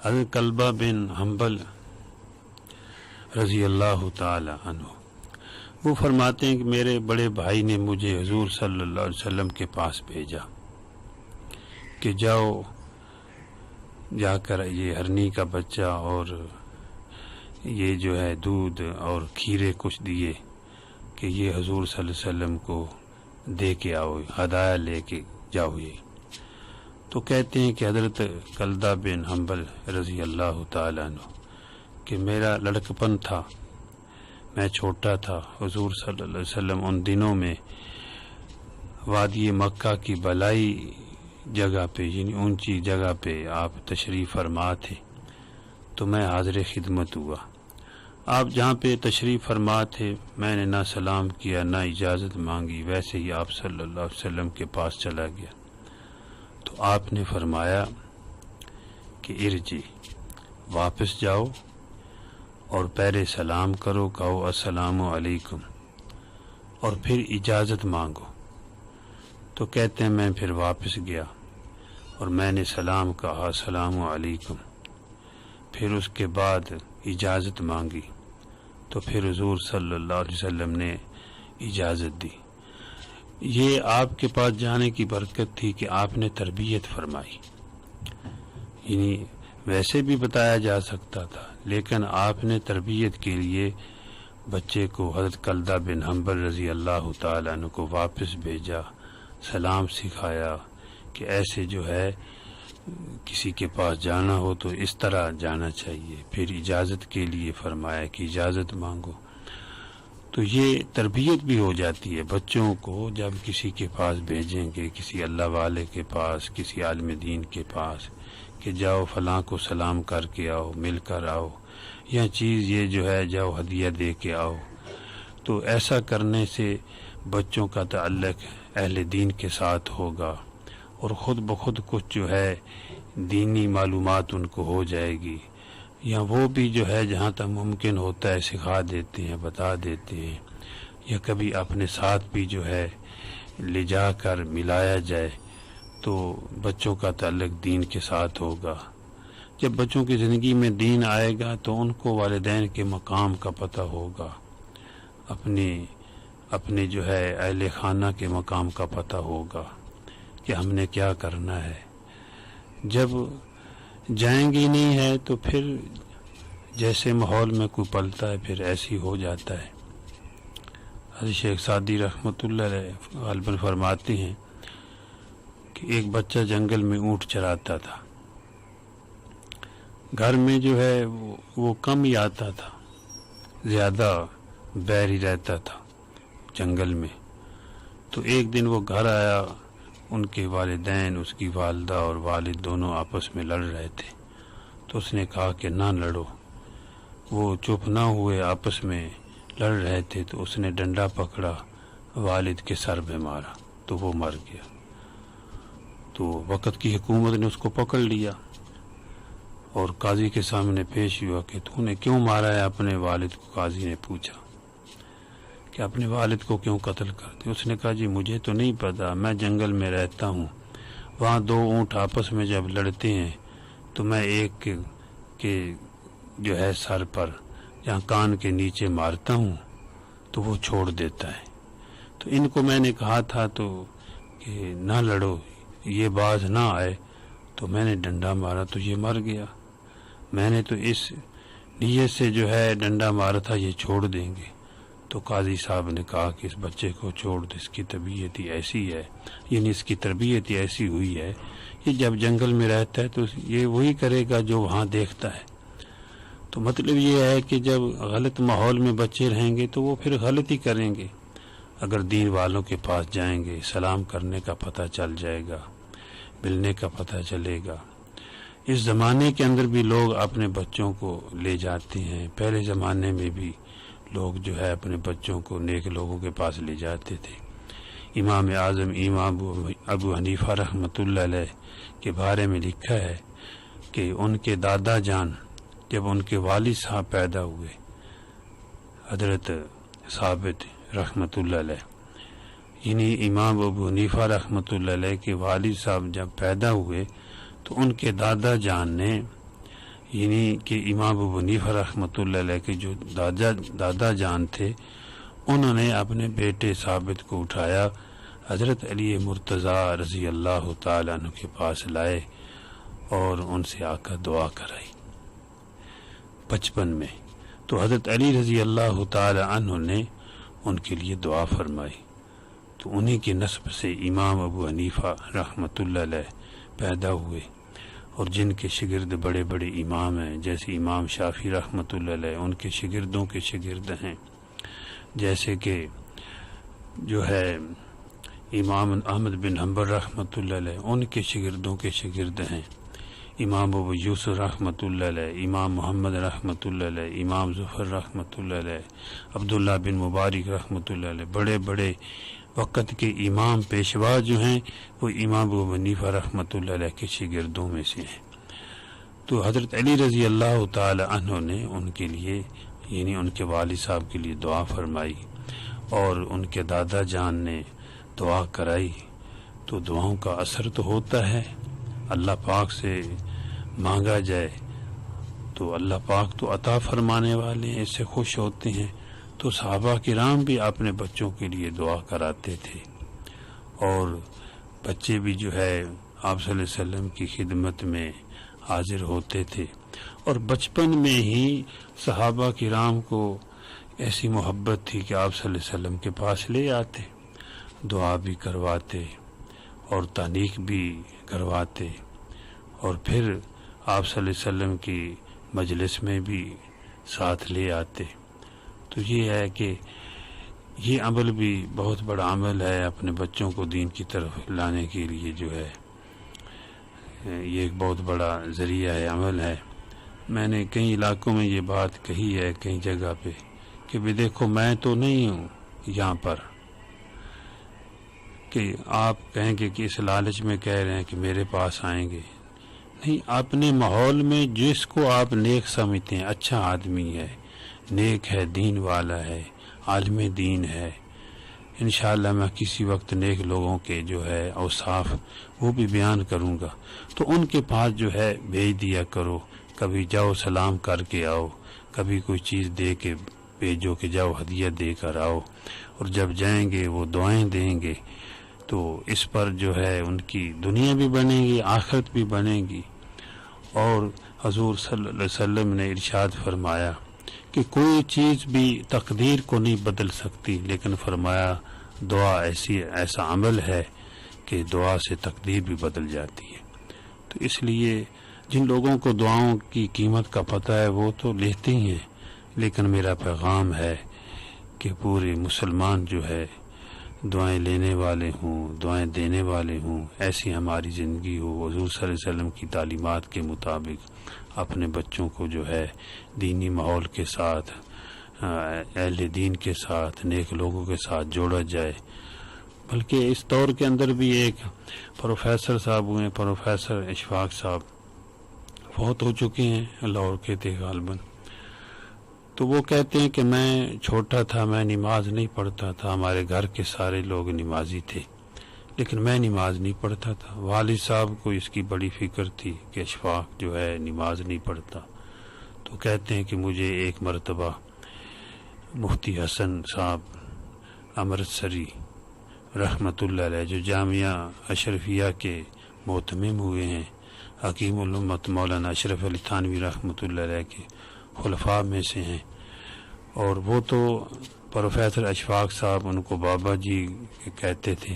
حضرت کلبہ بن حنبل رضی اللہ تعالی عنہ وہ فرماتے ہیں کہ میرے بڑے بھائی نے مجھے حضور صلی اللہ علیہ وسلم کے پاس بھیجا کہ جاؤ جا کر یہ ہرنی کا بچہ اور یہ جو ہے دودھ اور کھیرے کچھ دیے کہ یہ حضور صلی اللہ علیہ وسلم کو دے کے آؤ، ہدایہ لے کے جاؤ۔ یہ تو کہتے ہیں کہ حضرت کلبہ بن حنبل رضی اللہ تعالیٰ عنہ کہ میرا لڑکپن تھا، میں چھوٹا تھا، حضور صلی اللہ علیہ وسلم ان دنوں میں وادی مکہ کی بلائی جگہ پہ یعنی اونچی جگہ پہ آپ تشریف فرما تھے، تو میں حاضر خدمت ہوا۔ آپ جہاں پہ تشریف فرما تھے میں نے نہ سلام کیا نہ اجازت مانگی، ویسے ہی آپ صلی اللہ علیہ وسلم کے پاس چلا گیا۔ تو آپ نے فرمایا کہ ارجی، واپس جاؤ اور پہلے سلام کرو، کہو السلام علیکم اور پھر اجازت مانگو۔ تو کہتے ہیں میں پھر واپس گیا اور میں نے سلام کہا السلام علیکم، پھر اس کے بعد اجازت مانگی تو پھر حضور صلی اللہ علیہ وسلم نے اجازت دی۔ یہ آپ کے پاس جانے کی برکت تھی کہ آپ نے تربیت فرمائی، یعنی ویسے بھی بتایا جا سکتا تھا لیکن آپ نے تربیت کے لیے بچے کو حضرت کلبہ بن حنبل رضی اللہ تعالیٰ عنہ کو واپس بھیجا، سلام سکھایا کہ ایسے جو ہے کسی کے پاس جانا ہو تو اس طرح جانا چاہیے، پھر اجازت کے لیے فرمایا کہ اجازت مانگو۔ تو یہ تربیت بھی ہو جاتی ہے بچوں کو، جب کسی کے پاس بھیجیں گے، کسی اللہ والے کے پاس، کسی عالم دین کے پاس کہ جاؤ فلاں کو سلام کر کے آؤ، مل کر آؤ، یا چیز یہ جو ہے جاؤ ہدیہ دے کے آؤ۔ تو ایسا کرنے سے بچوں کا تعلق اہل دین کے ساتھ ہوگا اور خود بخود کچھ جو ہے دینی معلومات ان کو ہو جائے گی، یا وہ بھی جو ہے جہاں تک ممکن ہوتا ہے سکھا دیتے ہیں، بتا دیتے ہیں، یا کبھی اپنے ساتھ بھی جو ہے لے جا کر ملایا جائے تو بچوں کا تعلق دین کے ساتھ ہوگا۔ جب بچوں کی زندگی میں دین آئے گا تو ان کو والدین کے مقام کا پتہ ہوگا، اپنے جو ہے اہل خانہ کے مقام کا پتہ ہوگا کہ ہم نے کیا کرنا ہے۔ جب جائیں گے نہیں ہے تو پھر جیسے ماحول میں کوئی پلتا ہے پھر ایسی ہو جاتا ہے۔ حضرت شیخ سعدی رحمۃ اللہ علیہ غالباً فرماتے ہیں کہ ایک بچہ جنگل میں اونٹ چراتا تھا، گھر میں جو ہے وہ کم ہی آتا تھا، زیادہ بیر ہی رہتا تھا جنگل میں۔ تو ایک دن وہ گھر آیا، ان کے والدین، اس کی والدہ اور والد دونوں آپس میں لڑ رہے تھے، تو اس نے کہا کہ نہ لڑو۔ وہ چپ نہ ہوئے، آپس میں لڑ رہے تھے، تو اس نے ڈنڈا پکڑا، والد کے سر پہ مارا تو وہ مر گیا۔ تو وقت کی حکومت نے اس کو پکڑ لیا اور قاضی کے سامنے پیش ہوا کہ تو نے کیوں مارا ہے اپنے والد کو۔ قاضی نے پوچھا کہ اپنے والد کو کیوں قتل کرتے؟ اس نے کہا جی مجھے تو نہیں پتا، میں جنگل میں رہتا ہوں، وہاں دو اونٹ آپس میں جب لڑتے ہیں تو میں ایک کے جو ہے سر پر جہاں کان کے نیچے مارتا ہوں تو وہ چھوڑ دیتا ہے۔ تو ان کو میں نے کہا تھا تو کہ نہ لڑو، یہ باز نہ آئے، تو میں نے ڈنڈا مارا تو یہ مر گیا۔ میں نے تو اس نیت سے جو ہے ڈنڈا مارا تھا یہ چھوڑ دیں گے۔ تو قاضی صاحب نے کہا کہ اس بچے کو چھوڑ دو، اس کی طبیعت ہی ایسی ہے، یعنی اس کی تربیت ہی ایسی ہوئی ہے، یہ جب جنگل میں رہتا ہے تو یہ وہی کرے گا جو وہاں دیکھتا ہے۔ تو مطلب یہ ہے کہ جب غلط ماحول میں بچے رہیں گے تو وہ پھر غلط ہی کریں گے۔ اگر دین والوں کے پاس جائیں گے، سلام کرنے کا پتہ چل جائے گا، ملنے کا پتہ چلے گا۔ اس زمانے کے اندر بھی لوگ اپنے بچوں کو لے جاتے ہیں، پہلے زمانے میں بھی لوگ جو ہے اپنے بچوں کو نیک لوگوں کے پاس لے جاتے تھے۔ امام اعظم امام ابو حنیفہ رحمۃ اللہ علیہ کے بارے میں لکھا ہے کہ ان کے دادا جان جب ان کے والد صاحب پیدا ہوئے، حضرت ثابت رحمۃ اللہ علیہ، یعنی امام ابو حنیفہ رحمۃ اللہ علیہ کے والد صاحب جب پیدا ہوئے تو ان کے دادا جان نے یعنی کہ امام ابو حنیفہ رحمۃ اللہ علیہ کے جو دادا جان تھے، انہوں نے اپنے بیٹے ثابت کو اٹھایا، حضرت علی مرتضیٰ رضی اللہ تعالیٰ عنہ کے پاس لائے اور ان سے آ کر دعا کرائی بچپن میں۔ تو حضرت علی رضی اللہ تعالی عنہ نے ان کے لیے دعا فرمائی، تو انہی کی نسب سے امام ابو حنیفہ رحمۃ اللہ علیہ پیدا ہوئے، اور جن کے شاگرد بڑے بڑے امام ہیں، جیسے امام شافعی رحمۃ اللہ علیہ، ان کے شاگردوں کے شاگرد ہیں، جیسے کہ جو ہے امام احمد بن حنبل رحمۃ اللہ علیہ، ان کے شاگردوں کے شاگرد ہیں، امام ابو یوسف رحمۃ اللہ علیہ، امام محمد رحمۃ اللہ علیہ، امام ظفر رحمۃ اللہ علیہ، عبداللہ بن مبارک رحمۃ اللہ علیہ، بڑے بڑے وقت کے امام پیشوا جو ہیں وہ امام ابو حنیفہ رحمۃ اللہ علیہ کے شاگردوں میں سے ہیں۔ تو حضرت علی رضی اللہ تعالی عنہ نے ان کے لیے، یعنی ان کے والد صاحب کے لیے دعا فرمائی، اور ان کے دادا جان نے دعا کرائی۔ تو دعاؤں کا اثر تو ہوتا ہے، اللہ پاک سے مانگا جائے تو اللہ پاک تو عطا فرمانے والے ہیں، اس سے خوش ہوتے ہیں۔ تو صحابہ کرام بھی اپنے بچوں کے لیے دعا کراتے تھے، اور بچے بھی جو ہے آپ صلی اللہ علیہ وسلم کی خدمت میں حاضر ہوتے تھے، اور بچپن میں ہی صحابہ کرام کو ایسی محبت تھی کہ آپ صلی اللہ علیہ وسلم کے پاس لے آتے، دعا بھی کرواتے اور تانیخ بھی کرواتے، اور پھر آپ صلی اللہ علیہ وسلم کی مجلس میں بھی ساتھ لے آتے۔ تو یہ ہے کہ یہ عمل بھی بہت بڑا عمل ہے، اپنے بچوں کو دین کی طرف لانے کے لیے جو ہے یہ ایک بہت بڑا ذریعہ ہے، عمل ہے۔ میں نے کئی علاقوں میں یہ بات کہی ہے، کئی جگہ پہ، کہ بھی دیکھو میں تو نہیں ہوں یہاں پر کہ آپ کہیں گے کہ اس لالچ میں کہہ رہے ہیں کہ میرے پاس آئیں گے، نہیں، اپنے ماحول میں جس کو آپ نیک سمجھتے ہیں، اچھا آدمی ہے، نیک ہے، دین والا ہے، عالم دین ہے، انشاءاللہ میں کسی وقت نیک لوگوں کے جو ہے اوصاف وہ بھی بیان کروں گا، تو ان کے پاس جو ہے بھیج دیا کرو، کبھی جاؤ سلام کر کے آؤ، کبھی کوئی چیز دے کے بھیجو کہ جاؤ ہدیہ دے کر آؤ، اور جب جائیں گے وہ دعائیں دیں گے، تو اس پر جو ہے ان کی دنیا بھی بنے گی، آخرت بھی بنے گی۔ اور حضور صلی اللہ علیہ وسلم نے ارشاد فرمایا کہ کوئی چیز بھی تقدیر کو نہیں بدل سکتی، لیکن فرمایا دعا ایسا عمل ہے کہ دعا سے تقدیر بھی بدل جاتی ہے۔ تو اس لیے جن لوگوں کو دعاؤں کی قیمت کا پتہ ہے وہ تو لیتے ہی ہیں، لیکن میرا پیغام ہے کہ پورے مسلمان جو ہے دعائیں لینے والے ہوں، دعائیں دینے والے ہوں، ایسی ہماری زندگی ہو، حضور صلی اللہ علیہ وسلم کی تعلیمات کے مطابق اپنے بچوں کو جو ہے دینی ماحول کے ساتھ، اہل دین کے ساتھ، نیک لوگوں کے ساتھ جوڑا جائے۔ بلکہ اس دور کے اندر بھی ایک پروفیسر صاحب ہوئے، پروفیسر اشفاق صاحب فوت ہو چکے ہیں، لاہور کے تھے غالباً، تو وہ کہتے ہیں کہ میں چھوٹا تھا، میں نماز نہیں پڑھتا تھا، ہمارے گھر کے سارے لوگ نمازی تھے لیکن میں نماز نہیں پڑھتا تھا۔ والد صاحب کو اس کی بڑی فکر تھی کہ اشفاق جو ہے نماز نہیں پڑھتا، تو کہتے ہیں کہ مجھے ایک مرتبہ مفتی حسن صاحب امرتسری رحمۃ اللہ علیہ، جو جامعہ اشرفیہ کے محتمم ہوئے ہیں، حکیم الامت مولانا اشرف علی تھانوی رحمۃ اللہ علیہ کے خلفاء میں سے ہیں، اور وہ تو پروفیسر اشفاق صاحب ان کو بابا جی کہتے تھے،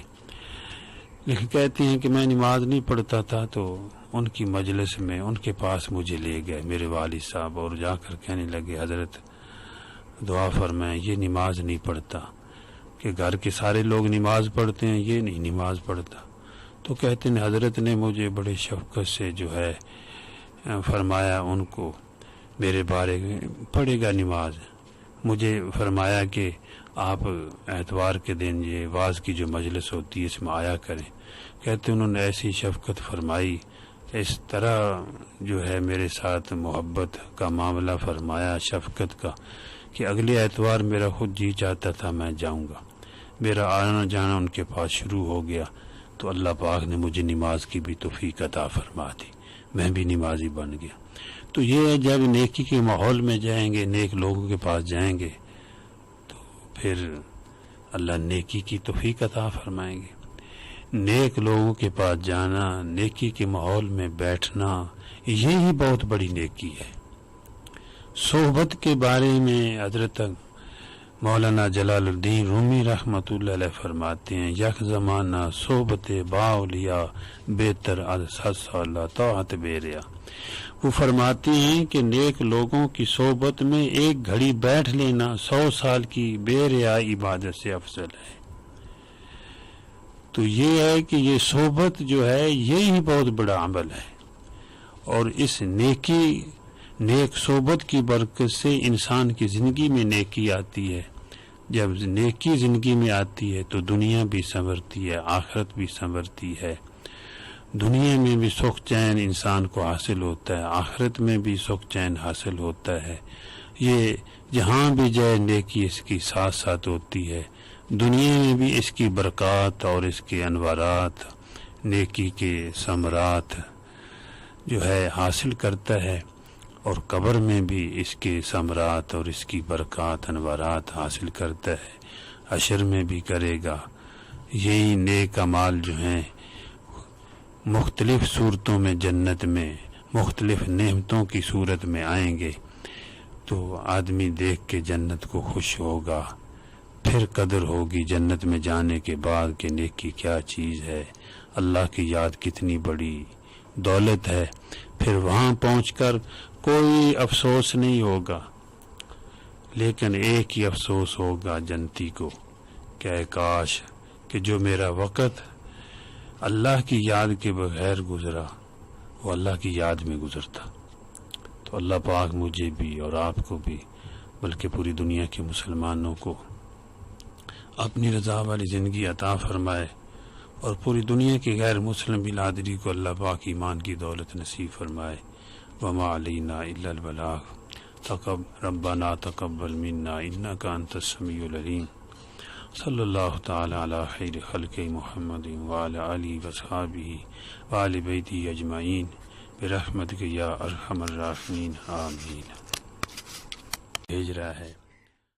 لیکن کہتے ہیں کہ میں نماز نہیں پڑھتا تھا، تو ان کی مجلس میں ان کے پاس مجھے لے گئے میرے والد صاحب، اور جا کر کہنے لگے حضرت دعا فرمائیں، یہ نماز نہیں پڑھتا، کہ گھر کے سارے لوگ نماز پڑھتے ہیں، یہ نہیں نماز پڑھتا۔ تو کہتے ہیں حضرت نے مجھے بڑے شفقت سے جو ہے فرمایا ان کو میرے بارے میں، پڑھے گا نماز، مجھے فرمایا کہ آپ اتوار کے دن یہ واز کی جو مجلس ہوتی ہے اس میں آیا کریں۔ کہتے انہوں نے ایسی شفقت فرمائی، اس طرح جو ہے میرے ساتھ محبت کا معاملہ فرمایا، شفقت کا، کہ اگلے اتوار میرا خود جی چاہتا تھا میں جاؤں گا، میرا آنا جانا ان کے پاس شروع ہو گیا، تو اللہ پاک نے مجھے نماز کی بھی توفیق عطا فرما دی۔ میں بھی نمازی بن گیا۔ تو یہ جب نیکی کے ماحول میں جائیں گے، نیک لوگوں کے پاس جائیں گے، تو پھر اللہ نیکی کی توفیق عطا فرمائیں گے۔ نیک لوگوں کے پاس جانا، نیکی کے ماحول میں بیٹھنا، یہی بہت بڑی نیکی ہے۔ صحبت کے بارے میں حضرت مولانا جلال الدین رومی رحمۃ اللہ علیہ فرماتے ہیں، یک زمانہ صحبت باولیا بہتر از 100 سالہ طاعت بیریا۔ وہ فرماتے ہیں کہ نیک لوگوں کی صحبت میں ایک گھڑی بیٹھ لینا 100 سال کی بے ریا عبادت سے افضل ہے۔ تو یہ ہے کہ یہ صحبت جو ہے یہی بہت بڑا عمل ہے، اور اس نیک صحبت کی برکت سے انسان کی زندگی میں نیکی آتی ہے۔ جب نیکی زندگی میں آتی ہے تو دنیا بھی سنورتی ہے، آخرت بھی سنورتی ہے۔ دنیا میں بھی سکھ چین انسان کو حاصل ہوتا ہے، آخرت میں بھی سکھ چین حاصل ہوتا ہے۔ یہ جہاں بھی جائے نیکی اس کی ساتھ ساتھ ہوتی ہے، دنیا میں بھی اس کی برکات اور اس کے انوارات، نیکی کے ثمرات جو ہے حاصل کرتا ہے، اور قبر میں بھی اس کے ثمرات اور اس کی برکات انوارات حاصل کرتا ہے، حشر میں بھی کرے گا۔ یہی نیک اعمال جو ہیں مختلف صورتوں میں جنت میں مختلف نعمتوں کی صورت میں آئیں گے، تو آدمی دیکھ کے جنت کو خوش ہوگا، پھر قدر ہوگی جنت میں جانے کے بعد کہ نیکی کیا چیز ہے، اللہ کی یاد کتنی بڑی دولت ہے۔ پھر وہاں پہنچ کر کوئی افسوس نہیں ہوگا، لیکن ایک ہی افسوس ہوگا جنتی کو کہ اے کاش کہ جو میرا وقت اللہ کی یاد کے بغیر گزرا وہ اللہ کی یاد میں گزرتا۔ تو اللہ پاک مجھے بھی اور آپ کو بھی، بلکہ پوری دنیا کے مسلمانوں کو اپنی رضا والی زندگی عطا فرمائے، اور پوری دنیا کے غیر مسلم بلادری کو اللہ پاک ایمان کی دولت نصیب فرمائے۔ وما علینا الا البلاغ، ربنا تقبل منا انک انت السمیع العلیم۔ صلی اللہ تعالی علی خیر خلق محمد وعلی آلہ وصحبہ وآل بیتہ اجمعین برحمتک یا ارحم الراحمین، آمین۔ بھیج رہا ہے